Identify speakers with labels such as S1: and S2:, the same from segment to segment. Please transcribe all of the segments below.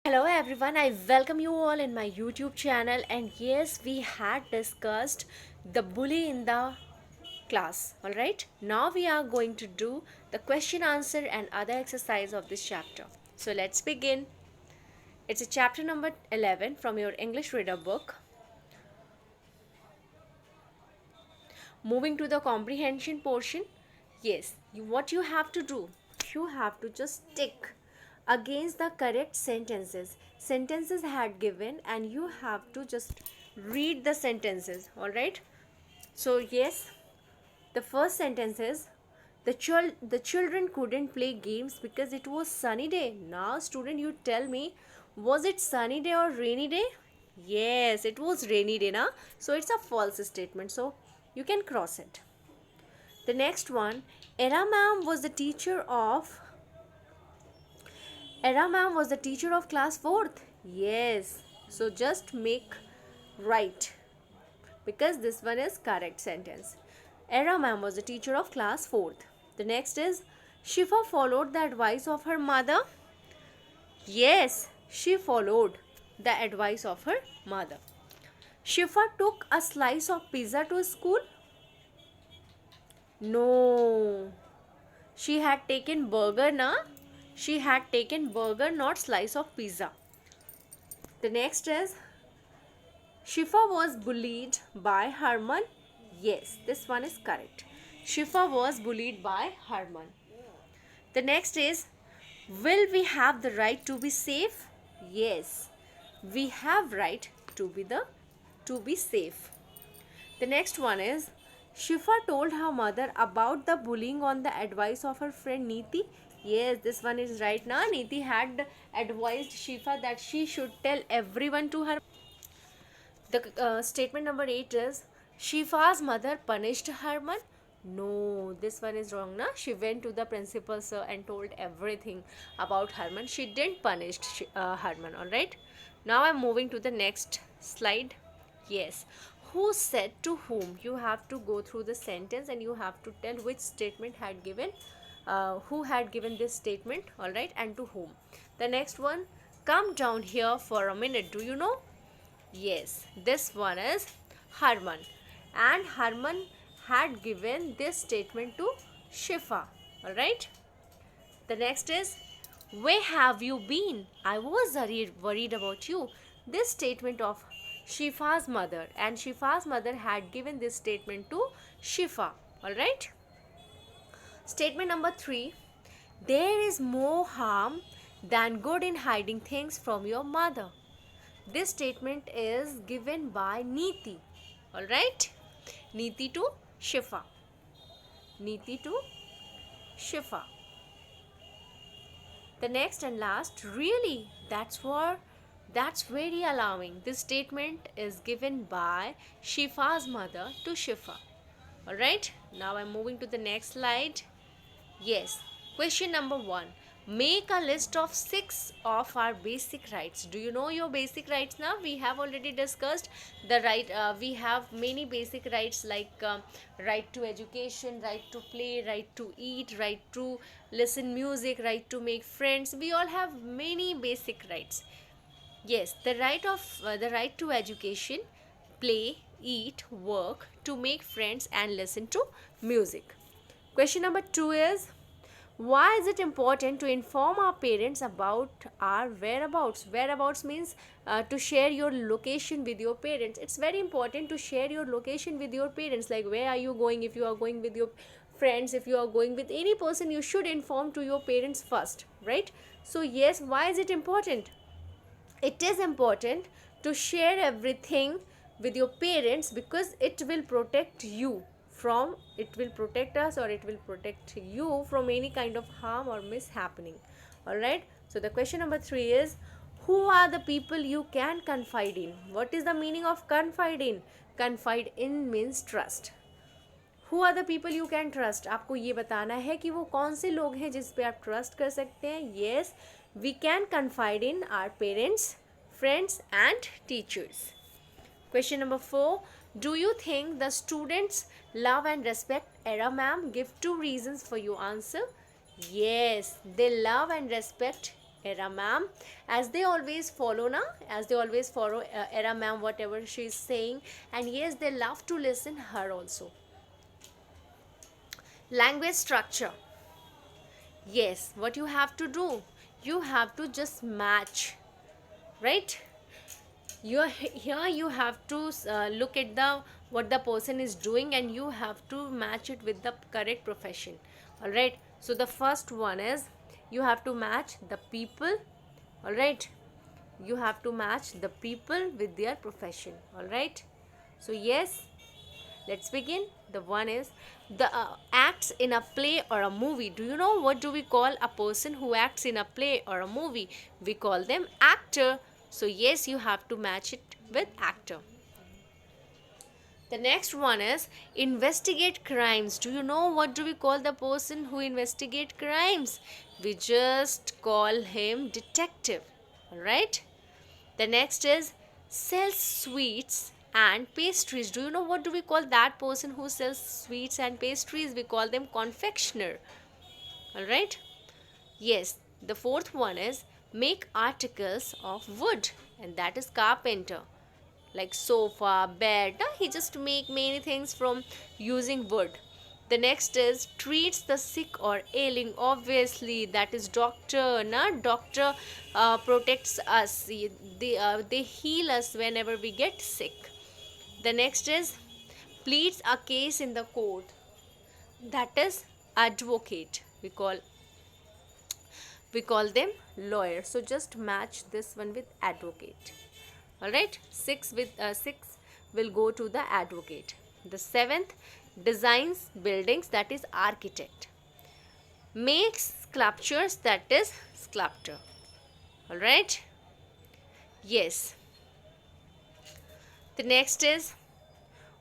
S1: Hello everyone, I welcome you all in my YouTube channel. And yes, we had discussed the bully in the class. Alright, now we are going to do the question answer and other exercise of this chapter. So let's begin. It's a chapter number 11 from your English reader book. Moving to the comprehension portion. Yes, what you have to do, you have to just tick against the correct sentences had given, and you have to just read the sentences. All right, so yes, the first sentence is the children couldn't play games because it was sunny day. Now student, you tell me, was it sunny day or rainy day? Yes, it was rainy day, na? So it's a false statement, so you can cross it. The next one, Era ma'am was the teacher of Era ma'am was the teacher of class 4th. Yes. So just make right, because this one is correct sentence. Era ma'am was the teacher of class 4th. The next is Shifa followed the advice of her mother. Yes, she followed the advice of her mother. Shifa took a slice of pizza to school. No, she had taken burger, na? She had taken burger, not slice of pizza. The next is Shifa was bullied by Herman. Yes, this one is correct. Shifa was bullied by Herman. The next is, will we have the right to be safe? Yes, we have right to be safe. The next one is, Shifa told her mother about the bullying on the advice of her friend Neeti. Yes, this one is right now. Neeti had advised Shifa that she should tell everyone to her. The statement number 8 is, Shifa's mother punished Herman. No, this one is wrong, na? She went to the principal sir and told everything about Herman. She didn't punish Herman, alright? Now I'm moving to the next slide. Yes. Who said to whom? You have to go through the sentence and you have to tell which statement had given, who had given this statement, alright, and to whom. The next one, come down here for a minute. Do you know? Yes, this one is Herman, and Herman had given this statement to Shifa. Alright. The next is, where have you been? I was worried about you. This statement of Shifa's mother, and Shifa's mother had given this statement to Shifa. Alright. Statement number 3, there is more harm than good in hiding things from your mother. This statement is given by Neeti. Alright? Neeti to Shifa. Neeti to Shifa. The next and last, really, that's very alarming. This statement is given by Shifa's mother to Shifa. Alright? Now I'm moving to the next slide. Yes. Question number 1. Make a list of 6 of our basic rights. Do you know your basic rights now? We have already discussed the right. We have many basic rights like right to education, right to play, right to eat, right to listen music, right to make friends. We all have many basic rights. Yes, the right to education, play, eat, work, to make friends and listen to music. Question number 2 is, why is it important to inform our parents about our whereabouts? Whereabouts means to share your location with your parents. It's very important to share your location with your parents, like where are you going. If you are going with your friends, if you are going with any person, you should inform to your parents first, right? So yes, why is it important? It is important to share everything with your parents because it will protect you from, it will protect us, or it will protect you from any kind of harm or mishappening. All right, so the question number 3 is, who are the people you can confide in? What is the meaning of confide in? Confide in means trust. Who are the people you can trust? आपको ये बताना है कि वो कौन से लोग हैं जिस पे आप ट्रस्ट कर सकते हैं. Yes, we can confide in our parents, friends and teachers. Question number 4. Do you think the students love and respect Era ma'am? Give 2 reasons for your answer. Yes, they love and respect Era ma'am, as they always follow na, as they always follow Era ma'am whatever she is saying, and yes, they love to listen her also. Language structure. Yes, what you have to do, you have to just match, right? You are here, you have to look at the what the person is doing, and you have to match it with the correct profession. All right, so the first one is you have to match the people. All right, you have to match the people with their profession. All right, so yes, let's begin. The one is the acts in a play or a movie. Do you know what do we call a person who acts in a play or a movie? We call them actor. So yes, you have to match it with actor. The next one is investigate crimes. Do you know what do we call the person who investigate crimes? We just call him detective. All right. The next is sells sweets and pastries. Do you know what do we call that person who sells sweets and pastries? We call them confectioner. All right. Yes. The fourth one is make articles of wood, and that is carpenter, like sofa, bed. He just make many things from using wood. The next is treats the sick or ailing. Obviously, that is doctor. Na doctor protects us. They heal us whenever we get sick. The next is pleads a case in the court. That is advocate. We call them lawyer. So just match this one with advocate. All right, 6 will go to the advocate. The seventh designs buildings, that is architect. Makes sculptures, that is sculptor. All right, yes. The next is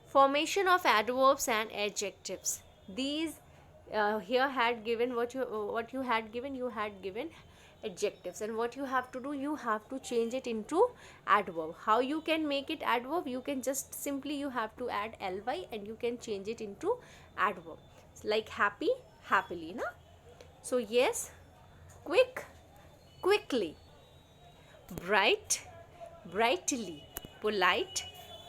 S1: formation of adverbs and adjectives. These here had given what you had given, you had given adjectives, and what you have to do, you have to change it into adverb. How you can make it adverb? You can just simply, you have to add ly and you can change it into adverb, like happy, happily, na. So yes, quick, quickly, bright, brightly, polite,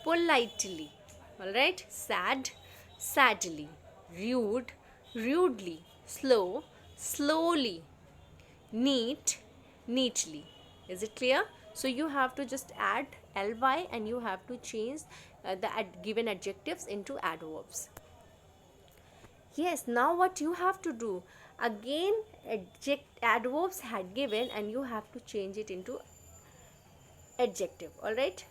S1: politely. All right, sad, sadly, rude, rudely, slow, slowly, neat, neatly. Is it clear? So you have to just add ly and you have to change the given adjectives into adverbs. Yes, now what you have to do, again adverbs had given and you have to change it into adjective. All right,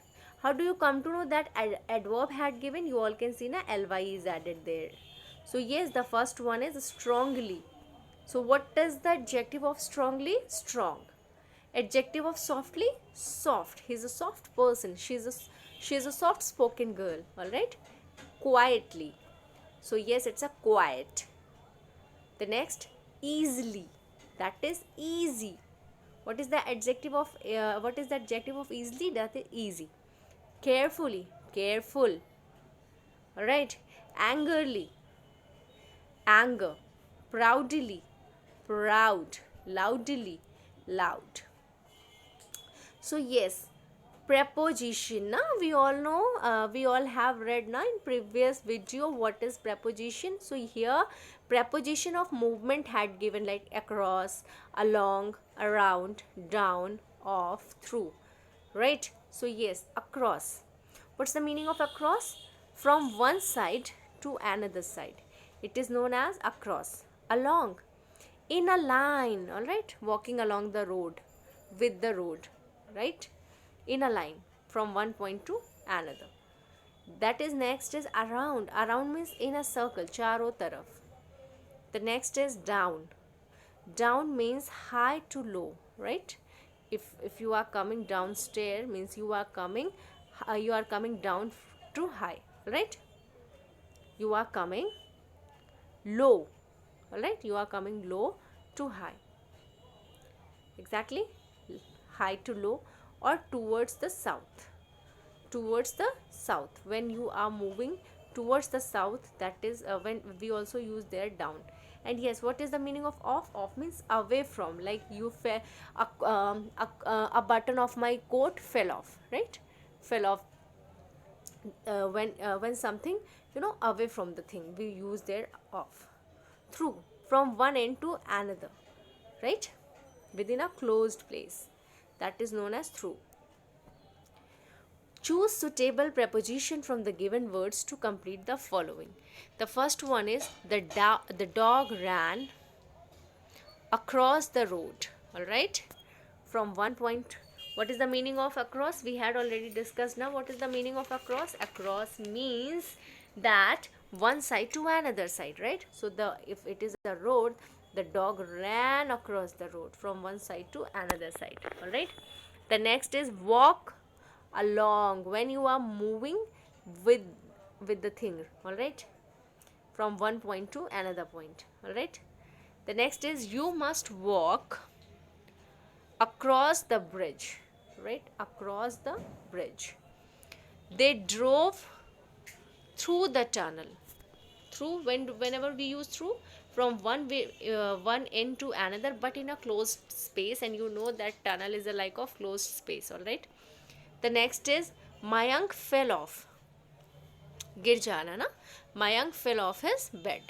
S1: how do you come to know that adverb had given? You all can see na ly is added there. So yes, the first one is strongly. So what is the adjective of strongly? Strong. Adjective of softly? Soft. He's a soft person. She's a soft spoken girl. All right, quietly. So yes, it's a quiet. The next, easily. That is easy. What is the adjective of easily? That is easy. Carefully, careful. All right, angrily, anger. Proudly, proud. Loudly, loud. So yes, preposition, na, we all know, we all have read na in previous video what is preposition. So here preposition of movement had given, like across, along, around, down, off, through, right? So yes, across. What's the meaning of across? From one side to another side, it is known as across. Along, in a line. All right, walking along the road, with the road, right? In a line from one point to another. That is next is around. Around means in a circle, charo taraf. The next is down. Down means high to low, right? If you are coming downstairs, means you are coming down to high, right? You are coming low. All right, you are coming low to high. Exactly, high to low, or towards the south. Towards the south, when you are moving towards the south, that is when we also use there down. And yes, what is the meaning of off? Off means away from, like you fell, a button of my coat fell off, right? Fell off. When something, away from the thing, we use there off. Through, from one end to another, right? Within a closed place, that is known as through. Choose suitable preposition from the given words to complete the following. The first one is the dog ran across the road. All right, from one point. What is the meaning of across? We had already discussed. Now what is the meaning of across? Across means that one side to another side, right? So the if it is a road, the dog ran across the road from one side to another side. All right, the next is walk along, when you are moving with the thing. All right, from one point to another point. All right, the next is you must walk across the bridge, right? Across the bridge. They drove through the tunnel. Through, whenever we use through, from one way, one end to another, but in a closed space, and you know that tunnel is a like of closed space. All right, the next is Mayank fell off. गिर जाना ना. Mayank fell off his bed.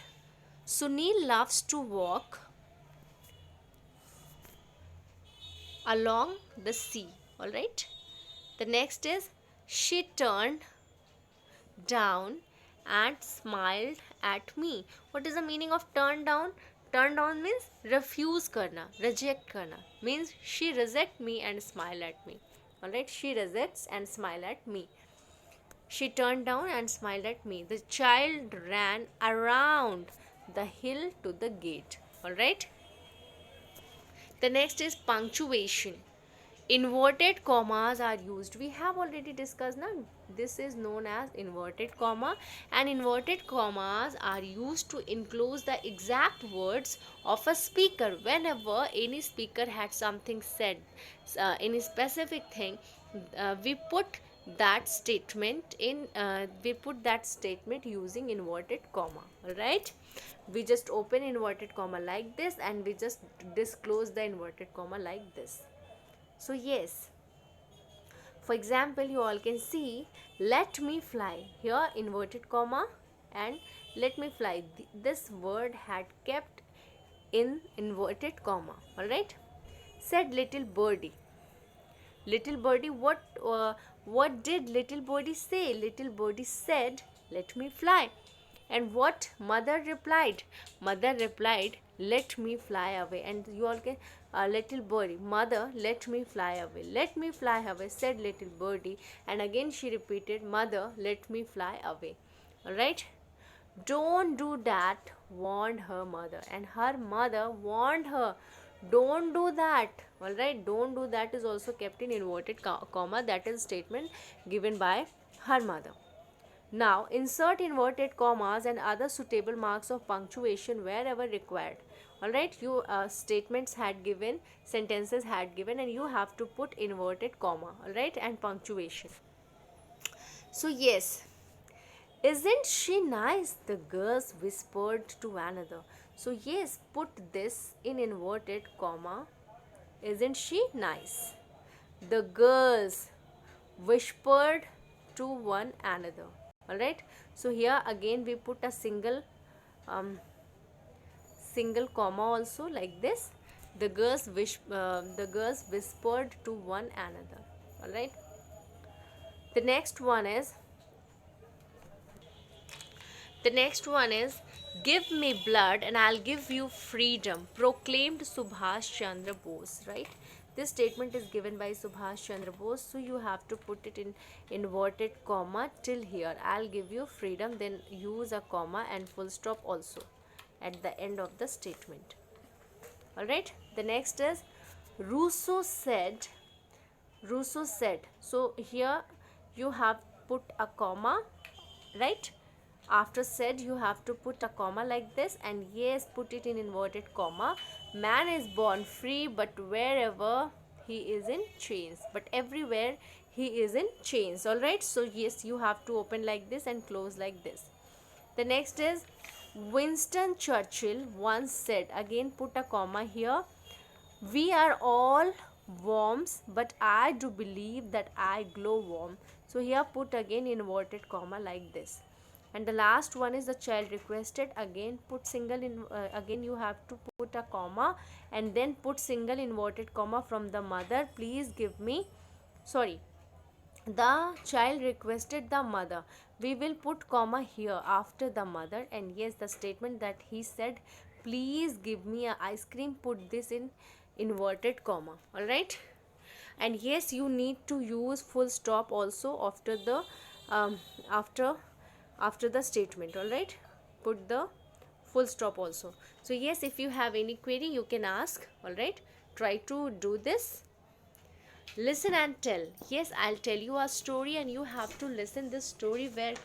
S1: Sunil loves to walk along the sea. All right, the next is she turned down and smiled at me. What is the meaning of turn down? Turn down means refuse karna, reject karna. Means she reject me and smile at me. All right, she rejects and smile at me. She turned down and smiled at me. The child ran around the hill to the gate. All right. The next is punctuation. Inverted commas are used. We have already discussed now. This is known as inverted comma, and inverted commas are used to enclose the exact words of a speaker. Whenever any speaker had something said, any specific thing, we put that statement in. We put that statement using inverted comma. All right. We just open inverted comma like this, and we just disclose the inverted comma like this. So yes, for example, you all can see let me fly, here inverted comma, and let me fly, this word had kept in inverted comma. All right. Said little birdie. Little birdie, what did little birdie say? Little birdie said let me fly. And what mother replied? Mother replied, let me fly away. And you all can, little birdie, mother, let me fly away. Let me fly away, said little birdie. And again she repeated, mother, let me fly away. All right. Don't do that, warned her mother. And her mother warned her, don't do that. All right. Don't do that is also kept in inverted comma. That is statement given by her mother. Now, insert inverted commas and other suitable marks of punctuation wherever required. Alright, you statements had given, sentences had given, and you have to put inverted comma, alright, and punctuation. So, yes, isn't she nice? The girls whispered to another. So, yes, put this in inverted comma. Isn't she nice? The girls whispered to one another. All right, so here again we put a single comma also like this. The girls whispered to one another. All right, the next one is give me blood and I'll give you freedom, proclaimed Subhash Chandra Bose. Right, this statement is given by Subhash Chandra Bose, so you have to put it in inverted comma till here. I'll give you freedom, then use a comma and full stop also at the end of the statement. All right, the next is Rousseau said. So here you have put a comma, right? After said you have to put a comma like this, and yes, put it in inverted comma. Man is born free, but wherever he is in chains, but everywhere he is in chains. All right, so yes, you have to open like this and close like this. The next is Winston Churchill once said, again put a comma here, we are all worms, but I do believe that I glow warm. So here put again inverted comma like this. And the last one is the child requested, again put single in again you have to put a comma and then put single inverted comma from the mother, please give me, sorry, the child requested the mother, we will put comma here after the mother. And yes, the statement that he said, please give me a ice cream, put this in inverted comma. All right. And yes, you need to use full stop also after the um, after after the statement. All right, put the full stop also. So yes, if you have any query you can ask. All right, try to do this. Listen and tell. Yes, I'll tell you a story and you have to listen this story very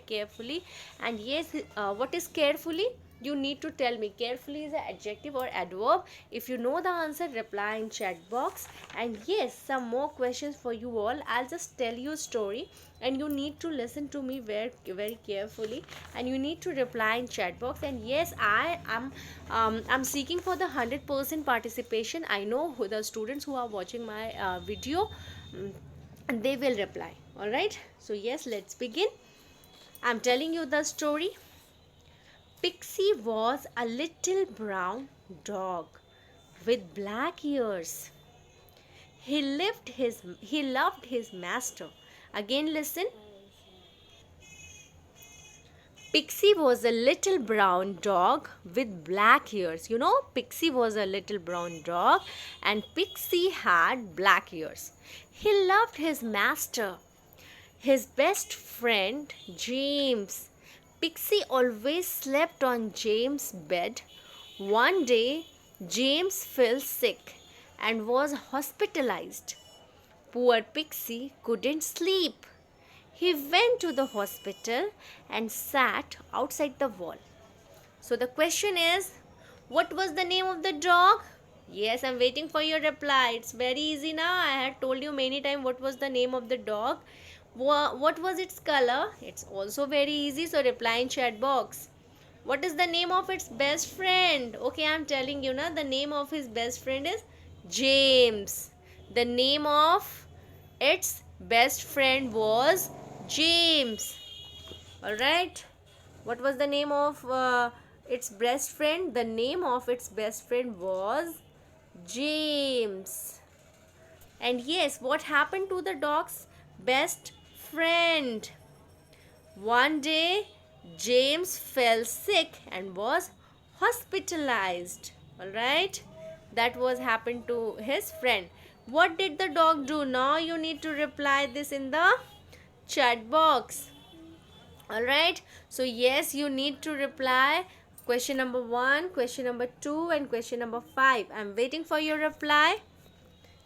S1: carefully. And yes, what is carefully, you need to tell me. Carefully is an adjective or adverb. If you know the answer, reply in chat box. And yes, some more questions for you all. I'll just tell you a story and you need to listen to me very carefully, and you need to reply in chat box. And yes, I am I'm seeking for the 100% participation. I know who the students who are watching my video, and they will reply. All right, so yes, let's begin. I'm telling you the story. Pixie was a little brown dog with black ears. He loved his master. Again listen. Pixie was a little brown dog with black ears. You know, Pixie was a little brown dog and Pixie had black ears. He loved his master, his best friend, James. Pixie always slept on James' bed. One day, James fell sick and was hospitalized. Poor Pixie couldn't sleep. He went to the hospital and sat outside the wall. So the question is, what was the name of the dog? Yes, I'm waiting for your reply. It's very easy now. I had told you many times what was the name of the dog. What was its color? It's also very easy. So reply in chat box. What is the name of its best friend? Okay, I'm telling you now. The name of his best friend is James. The name of its best friend was James. Alright. What was the name of its best friend? The name of its best friend was James. And yes, what happened to the dog's best friend? One day, James fell sick and was hospitalized. Alright. That was happened to his friend. What did the dog do? Now you need to reply this in the chat box. Alright, so yes, you need to reply question number 1, question number 2 and question number 5. I'm waiting for your reply.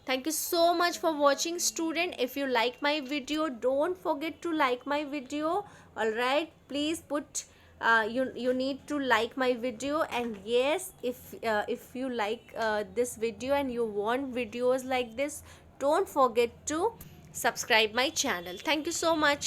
S1: Thank you so much for watching, student. If you like my video, don't forget to like my video. Alright, please put you need to like my video. And yes, if you like this video and you want videos like this, don't forget to subscribe my channel. Thank you so much.